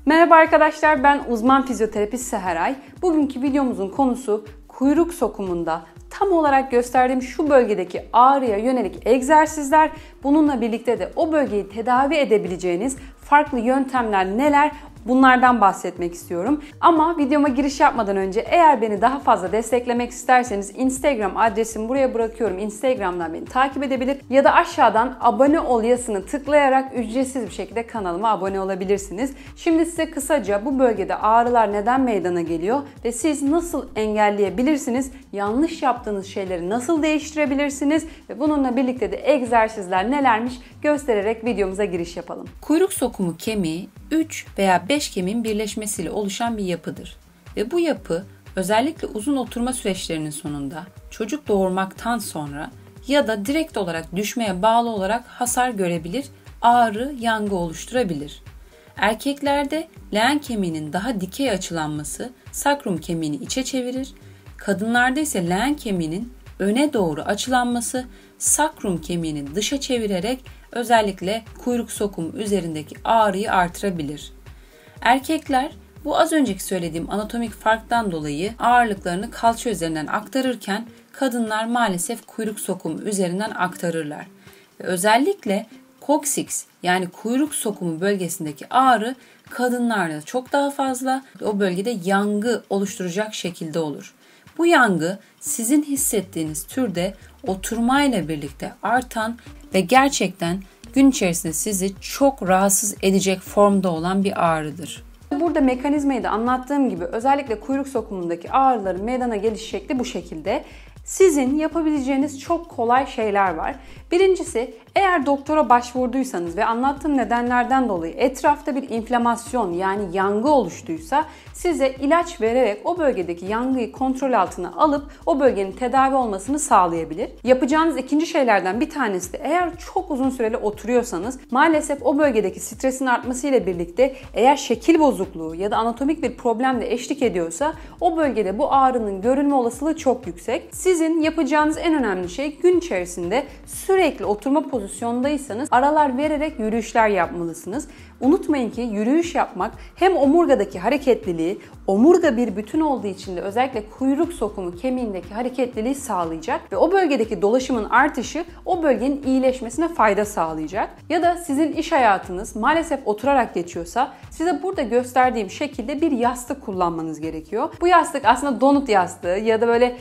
Merhaba arkadaşlar, ben uzman fizyoterapist Seheray. Bugünkü videomuzun konusu kuyruk sokumunda tam olarak gösterdiğim şu bölgedeki ağrıya yönelik egzersizler. Bununla birlikte de o bölgeyi tedavi edebileceğiniz farklı yöntemler neler? Bunlardan bahsetmek istiyorum. Ama videoma giriş yapmadan önce eğer beni daha fazla desteklemek isterseniz Instagram adresimi buraya bırakıyorum. Instagram'dan beni takip edebilir ya da aşağıdan abone ol yazısını tıklayarak ücretsiz bir şekilde kanalıma abone olabilirsiniz. Şimdi size kısaca bu bölgede ağrılar neden meydana geliyor ve siz nasıl engelleyebilirsiniz, yanlış yaptığınız şeyleri nasıl değiştirebilirsiniz ve bununla birlikte de egzersizler nelermiş göstererek videomuza giriş yapalım. Kuyruk sokumu kemiği 3 veya 5 kemiğin birleşmesiyle oluşan bir yapıdır. Ve bu yapı özellikle uzun oturma süreçlerinin sonunda, çocuk doğurmaktan sonra ya da direkt olarak düşmeye bağlı olarak hasar görebilir, ağrı, yangı oluşturabilir. Erkeklerde leğen kemiğinin daha dikey açılanması sakrum kemiğini içe çevirir. Kadınlarda ise leğen kemiğinin öne doğru açılanması sakrum kemiğini dışa çevirerek özellikle kuyruk sokumu üzerindeki ağrıyı artırabilir. Erkekler bu az önceki söylediğim anatomik farktan dolayı ağırlıklarını kalça üzerinden aktarırken kadınlar maalesef kuyruk sokumu üzerinden aktarırlar. Ve özellikle koksix yani kuyruk sokumu bölgesindeki ağrı kadınlarda çok daha fazla ve o bölgede yangı oluşturacak şekilde olur. Bu yangı sizin hissettiğiniz türde oturmayla birlikte artan ve gerçekten gün içerisinde sizi çok rahatsız edecek formda olan bir ağrıdır. Burada mekanizmayı da anlattığım gibi özellikle kuyruk sokumundaki ağrıların meydana geliş şekli bu şekilde. Sizin yapabileceğiniz çok kolay şeyler var. Birincisi, eğer doktora başvurduysanız ve anlattığım nedenlerden dolayı etrafta bir inflamasyon yani yangı oluştuysa size ilaç vererek o bölgedeki yangıyı kontrol altına alıp o bölgenin tedavi olmasını sağlayabilir. Yapacağınız ikinci şeylerden bir tanesi de eğer çok uzun süreli oturuyorsanız maalesef o bölgedeki stresin artmasıyla birlikte eğer şekil bozukluğu ya da anatomik bir problem de eşlik ediyorsa o bölgede bu ağrının görülme olasılığı çok yüksek. Sizin yapacağınız en önemli şey gün içerisinde sürekli oturma pozisyondaysanız aralar vererek yürüyüşler yapmalısınız. Unutmayın ki yürüyüş yapmak hem omurgadaki hareketliliği, omurga bir bütün olduğu için de özellikle kuyruk sokumu kemiğindeki hareketliliği sağlayacak ve o bölgedeki dolaşımın artışı o bölgenin iyileşmesine fayda sağlayacak. Ya da sizin iş hayatınız maalesef oturarak geçiyorsa size burada gösterdiğim şekilde bir yastık kullanmanız gerekiyor. Bu yastık aslında donut yastığı ya da böyle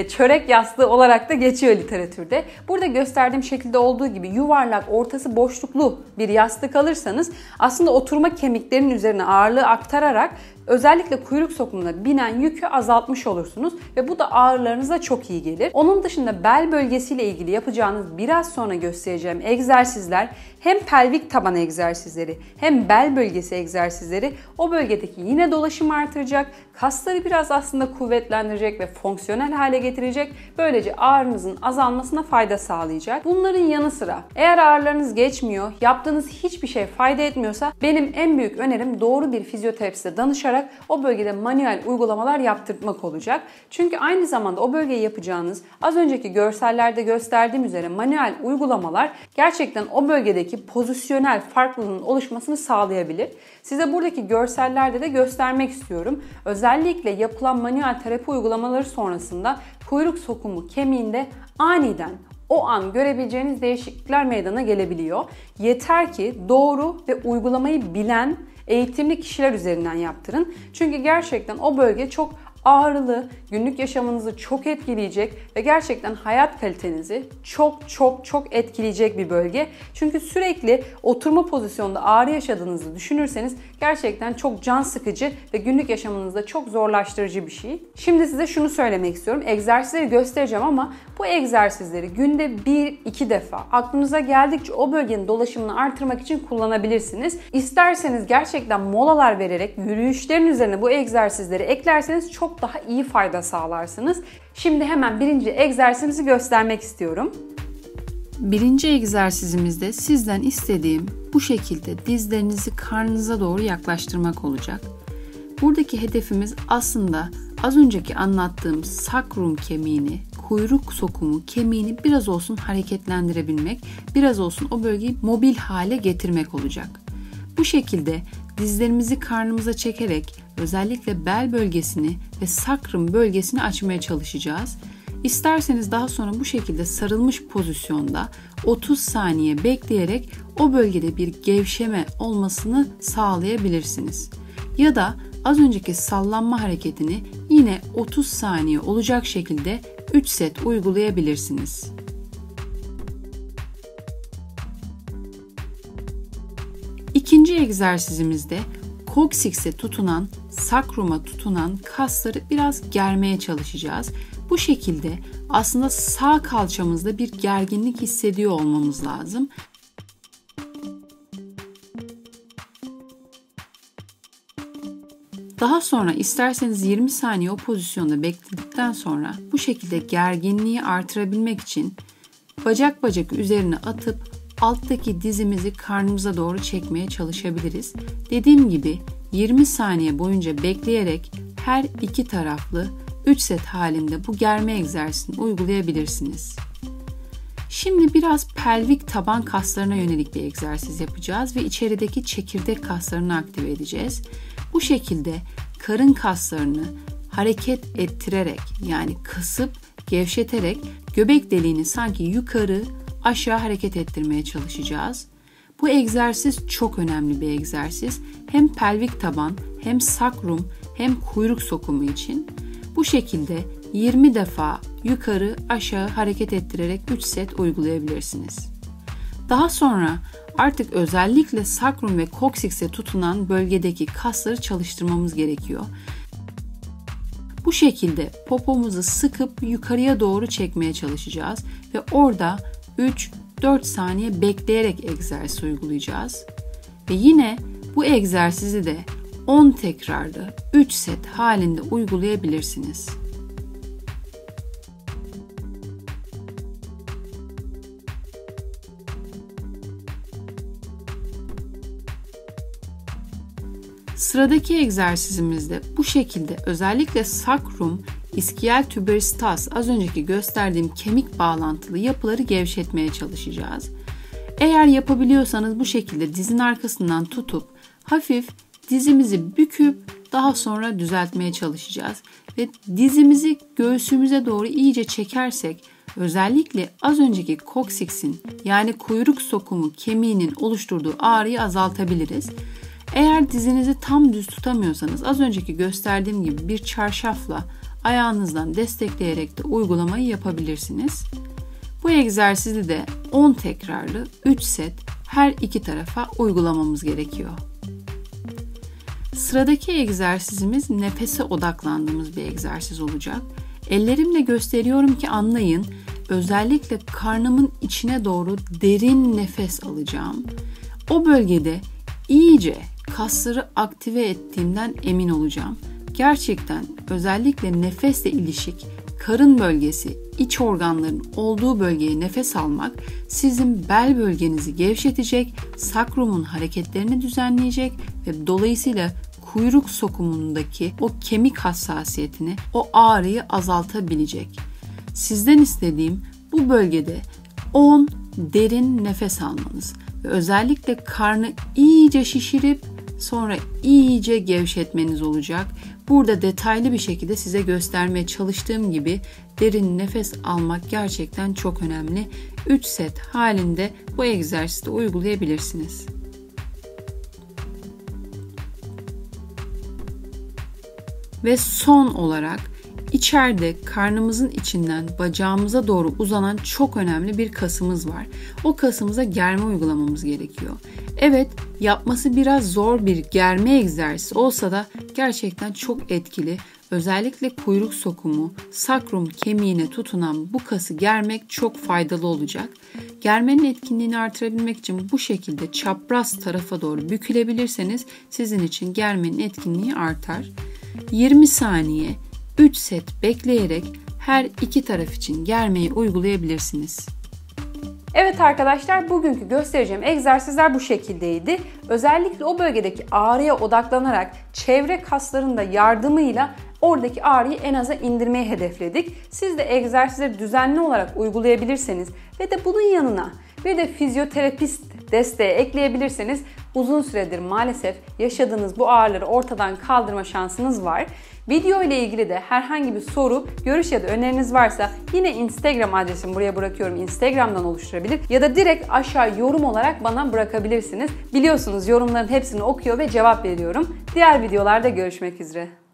çörek yastığı olarak da geçiyor literatürde. Burada gösterdiğim şekilde olduğu gibi yuvarlak, ortası boşluklu bir yastık alırsanız aslında oturma kemiklerinin üzerine ağırlığı aktararak özellikle kuyruk sokumuna binen yükü azaltmış olursunuz ve bu da ağrılarınıza çok iyi gelir. Onun dışında bel bölgesiyle ilgili yapacağınız biraz sonra göstereceğim egzersizler hem pelvik taban egzersizleri hem bel bölgesi egzersizleri o bölgedeki yine dolaşımı artıracak, kasları biraz aslında kuvvetlendirecek ve fonksiyonel hale getirecek. Böylece ağrınızın azalmasına fayda sağlayacak. Bunların yanı sıra eğer ağrılarınız geçmiyor, yaptığınız hiçbir şey fayda etmiyorsa benim en büyük önerim doğru bir fizyoterapiste danışarak o bölgede manuel uygulamalar yaptırmak olacak. Çünkü aynı zamanda o bölgeye yapacağınız az önceki görsellerde gösterdiğim üzere manuel uygulamalar gerçekten o bölgedeki pozisyonel farklılığın oluşmasını sağlayabilir. Size buradaki görsellerde de göstermek istiyorum. Özellikle yapılan manuel terapi uygulamaları sonrasında kuyruk sokumu kemiğinde aniden o an görebileceğiniz değişiklikler meydana gelebiliyor. Yeter ki doğru ve uygulamayı bilen eğitimli kişiler üzerinden yaptırın. Çünkü gerçekten o bölge çok ağrılı, günlük yaşamınızı çok etkileyecek ve gerçekten hayat kalitenizi çok etkileyecek bir bölge. Çünkü sürekli oturma pozisyonda ağrı yaşadığınızı düşünürseniz gerçekten çok can sıkıcı ve günlük yaşamınızda çok zorlaştırıcı bir şey. Şimdi size şunu söylemek istiyorum. Egzersizleri göstereceğim ama bu egzersizleri günde 1-2 defa aklınıza geldikçe o bölgenin dolaşımını artırmak için kullanabilirsiniz. İsterseniz gerçekten molalar vererek yürüyüşlerin üzerine bu egzersizleri eklerseniz çok daha iyi fayda sağlarsınız. Şimdi hemen birinci egzersizimizi göstermek istiyorum. Birinci egzersizimizde sizden istediğim bu şekilde dizlerinizi karnınıza doğru yaklaştırmak olacak. Buradaki hedefimiz aslında az önceki anlattığım sakrum kemiğini, kuyruk sokumu kemiğini biraz olsun hareketlendirebilmek, biraz olsun o bölgeyi mobil hale getirmek olacak. Bu şekilde dizlerimizi karnımıza çekerek özellikle bel bölgesini ve sakrum bölgesini açmaya çalışacağız. İsterseniz daha sonra bu şekilde sarılmış pozisyonda 30 saniye bekleyerek o bölgede bir gevşeme olmasını sağlayabilirsiniz. Ya da az önceki sallanma hareketini yine 30 saniye olacak şekilde 3 set uygulayabilirsiniz. İkinci egzersizimizde koksiks'e tutunan, sakruma tutunan kasları biraz germeye çalışacağız. Bu şekilde aslında sağ kalçamızda bir gerginlik hissediyor olmamız lazım. Daha sonra isterseniz 20 saniye o pozisyonda bekledikten sonra bu şekilde gerginliği artırabilmek için bacak üzerine atıp alttaki dizimizi karnımıza doğru çekmeye çalışabiliriz. Dediğim gibi 20 saniye boyunca bekleyerek her iki taraflı 3 set halinde bu germe egzersizini uygulayabilirsiniz. Şimdi biraz pelvik taban kaslarına yönelik bir egzersiz yapacağız ve içerideki çekirdek kaslarını aktive edeceğiz. Bu şekilde karın kaslarını hareket ettirerek, yani kasıp gevşeterek göbek deliğini sanki yukarı aşağı hareket ettirmeye çalışacağız. Bu egzersiz çok önemli bir egzersiz. Hem pelvik taban, hem sakrum, hem kuyruk sokumu için. Bu şekilde 20 defa yukarı aşağı hareket ettirerek 3 set uygulayabilirsiniz. Daha sonra artık özellikle sakrum ve koksiks'e tutunan bölgedeki kasları çalıştırmamız gerekiyor. Bu şekilde popomuzu sıkıp yukarıya doğru çekmeye çalışacağız ve orada 3-4 saniye bekleyerek egzersiz uygulayacağız. Ve yine bu egzersizi de 10 tekrarlı 3 set halinde uygulayabilirsiniz. Sıradaki egzersizimizde bu şekilde özellikle sakrum, iskial tuberostas, az önceki gösterdiğim kemik bağlantılı yapıları gevşetmeye çalışacağız. Eğer yapabiliyorsanız bu şekilde dizin arkasından tutup hafif dizimizi büküp daha sonra düzeltmeye çalışacağız. Ve dizimizi göğsümüze doğru iyice çekersek özellikle az önceki koksiks'in, yani kuyruk sokumu kemiğinin oluşturduğu ağrıyı azaltabiliriz. Eğer dizinizi tam düz tutamıyorsanız az önceki gösterdiğim gibi bir çarşafla ayağınızdan destekleyerek de uygulamayı yapabilirsiniz. Bu egzersizi de 10 tekrarlı 3 set her iki tarafa uygulamamız gerekiyor. Sıradaki egzersizimiz nefese odaklandığımız bir egzersiz olacak. Ellerimle gösteriyorum ki anlayın. Özellikle karnımın içine doğru derin nefes alacağım. O bölgede iyice kasları aktive ettiğimden emin olacağım. Gerçekten özellikle nefesle ilişik karın bölgesi, iç organların olduğu bölgeye nefes almak sizin bel bölgenizi gevşetecek, sakrumun hareketlerini düzenleyecek ve dolayısıyla kuyruk sokumundaki o kemik hassasiyetini, o ağrıyı azaltabilecek. Sizden istediğim bu bölgede 10 derin nefes almanız ve özellikle karnı iyice şişirip sonra iyice gevşetmeniz olacak. Burada detaylı bir şekilde size göstermeye çalıştığım gibi derin nefes almak gerçekten çok önemli. 3 set halinde bu egzersizi uygulayabilirsiniz. Ve son olarak içeride karnımızın içinden bacağımıza doğru uzanan çok önemli bir kasımız var. O kasımıza germe uygulamamız gerekiyor. Evet, yapması biraz zor bir germe egzersizi olsa da gerçekten çok etkili. Özellikle kuyruk sokumu, sakrum kemiğine tutunan bu kası germek çok faydalı olacak. Germenin etkinliğini artırabilmek için bu şekilde çapraz tarafa doğru bükülebilirseniz sizin için germenin etkinliği artar. 20 saniye 3 set bekleyerek her iki taraf için germeyi uygulayabilirsiniz. Evet arkadaşlar, bugünkü göstereceğim egzersizler bu şekildeydi. Özellikle o bölgedeki ağrıya odaklanarak çevre kasların da yardımıyla oradaki ağrıyı en aza indirmeyi hedefledik. Siz de egzersizleri düzenli olarak uygulayabilirseniz ve de bunun yanına bir de fizyoterapist desteği ekleyebilirseniz uzun süredir maalesef yaşadığınız bu ağrıları ortadan kaldırma şansınız var. Video ile ilgili de herhangi bir soru, görüş ya da öneriniz varsa yine Instagram adresimi buraya bırakıyorum. Instagram'dan oluşturabilir ya da direkt aşağı yorum olarak bana bırakabilirsiniz. Biliyorsunuz yorumların hepsini okuyor ve cevap veriyorum. Diğer videolarda görüşmek üzere.